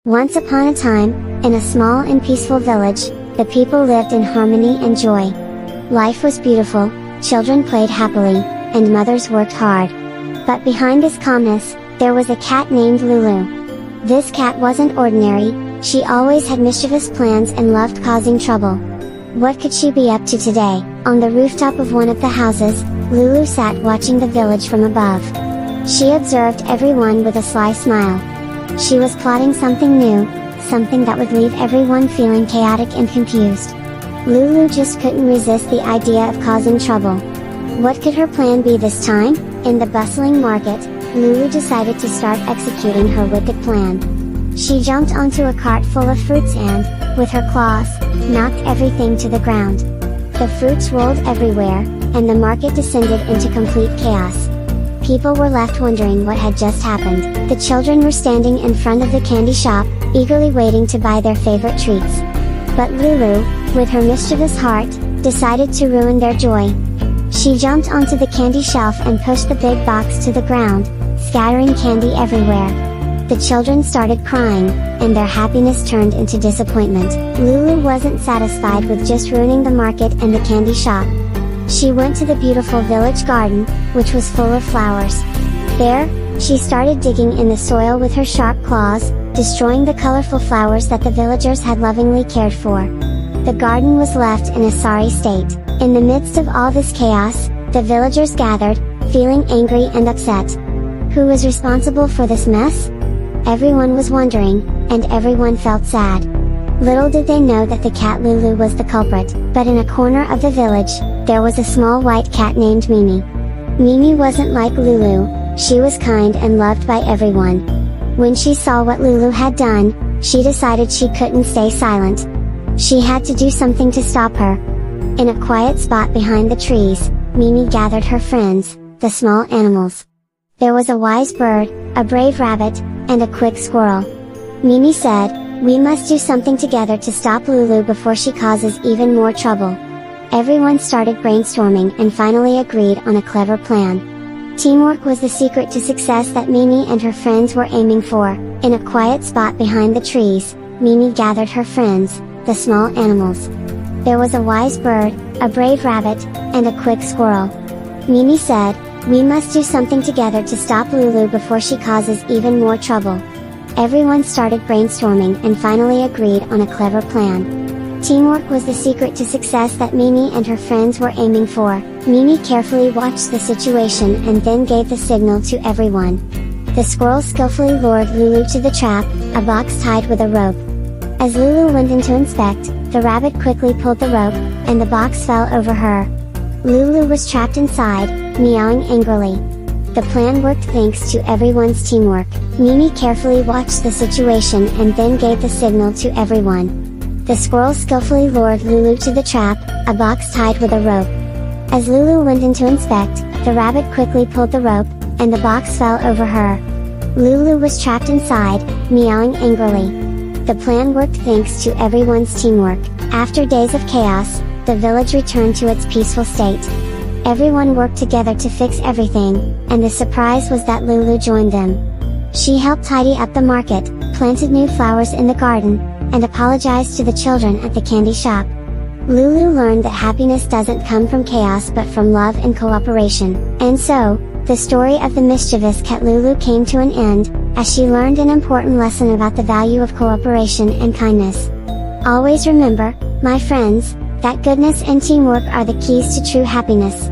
Once upon a time, in a small and peaceful village, the people lived in harmony and joy. Life was beautiful, children played happily, and mothers worked hard. But behind this calmness, there was a cat named Lulu. This cat wasn't ordinary, she always had mischievous plans and loved causing trouble. What could she be up to today? On the rooftop of one of the houses, Lulu sat watching the village from above. She observed everyone with a sly smile. She was plotting something new, something that would leave everyone feeling chaotic and confused. Lulu just couldn't resist the idea of causing trouble. What could her plan be this time? In the bustling market, Lulu decided to start executing her wicked plan. She jumped onto a cart full of fruits and, with her claws, knocked everything to the ground. The fruits rolled everywhere, and the market descended into complete chaos. People were left wondering what had just happened. The children were standing in front of the candy shop, eagerly waiting to buy their favorite treats. But Lulu, with her mischievous heart, decided to ruin their joy. She jumped onto the candy shelf and pushed the big box to the ground, scattering candy everywhere. The children started crying, and their happiness turned into disappointment. Lulu wasn't satisfied with just ruining the market and the candy shop. She went to the beautiful village garden, which was full of flowers. There, she started digging in the soil with her sharp claws, destroying the colorful flowers that the villagers had lovingly cared for. The garden was left in a sorry state. In the midst of all this chaos, the villagers gathered, feeling angry and upset. Who was responsible for this mess? Everyone was wondering, and everyone felt sad. Little did they know that the cat Lulu was the culprit. But in a corner of the village, there was a small white cat named Mimi. Mimi wasn't like Lulu, she was kind and loved by everyone. When she saw what Lulu had done, she decided she couldn't stay silent. She had to do something to stop her. In a quiet spot behind the trees, Mimi gathered her friends, the small animals. There was a wise bird, a brave rabbit, and a quick squirrel. Mimi said, "We must do something together to stop Lulu before she causes even more trouble." Everyone started brainstorming and finally agreed on a clever plan. Teamwork was the secret to success that Mimi and her friends were aiming for. In a quiet spot behind the trees, Mimi gathered her friends, the small animals. There was a wise bird, a brave rabbit, and a quick squirrel. Mimi said, "We must do something together to stop Lulu before she causes even more trouble." Everyone started brainstorming and finally agreed on a clever plan. Teamwork was the secret to success that Mimi and her friends were aiming for. Mimi carefully watched the situation and then gave the signal to everyone. The squirrel skillfully lured Lulu to the trap, a box tied with a rope. As Lulu went in to inspect, the rabbit quickly pulled the rope, and the box fell over her. Lulu was trapped inside, meowing angrily. The plan worked thanks to everyone's teamwork. Mimi carefully watched the situation and then gave the signal to everyone. The squirrel skillfully lured Lulu to the trap, a box tied with a rope. As Lulu went in to inspect, the rabbit quickly pulled the rope, and the box fell over her. Lulu was trapped inside, meowing angrily. The plan worked thanks to everyone's teamwork. After days of chaos, the village returned to its peaceful state. Everyone worked together to fix everything, and the surprise was that Lulu joined them. She helped tidy up the market, planted new flowers in the garden, and apologized to the children at the candy shop. Lulu learned that happiness doesn't come from chaos but from love and cooperation. And so, the story of the mischievous cat Lulu came to an end, as she learned an important lesson about the value of cooperation and kindness. Always remember, my friends, that goodness and teamwork are the keys to true happiness.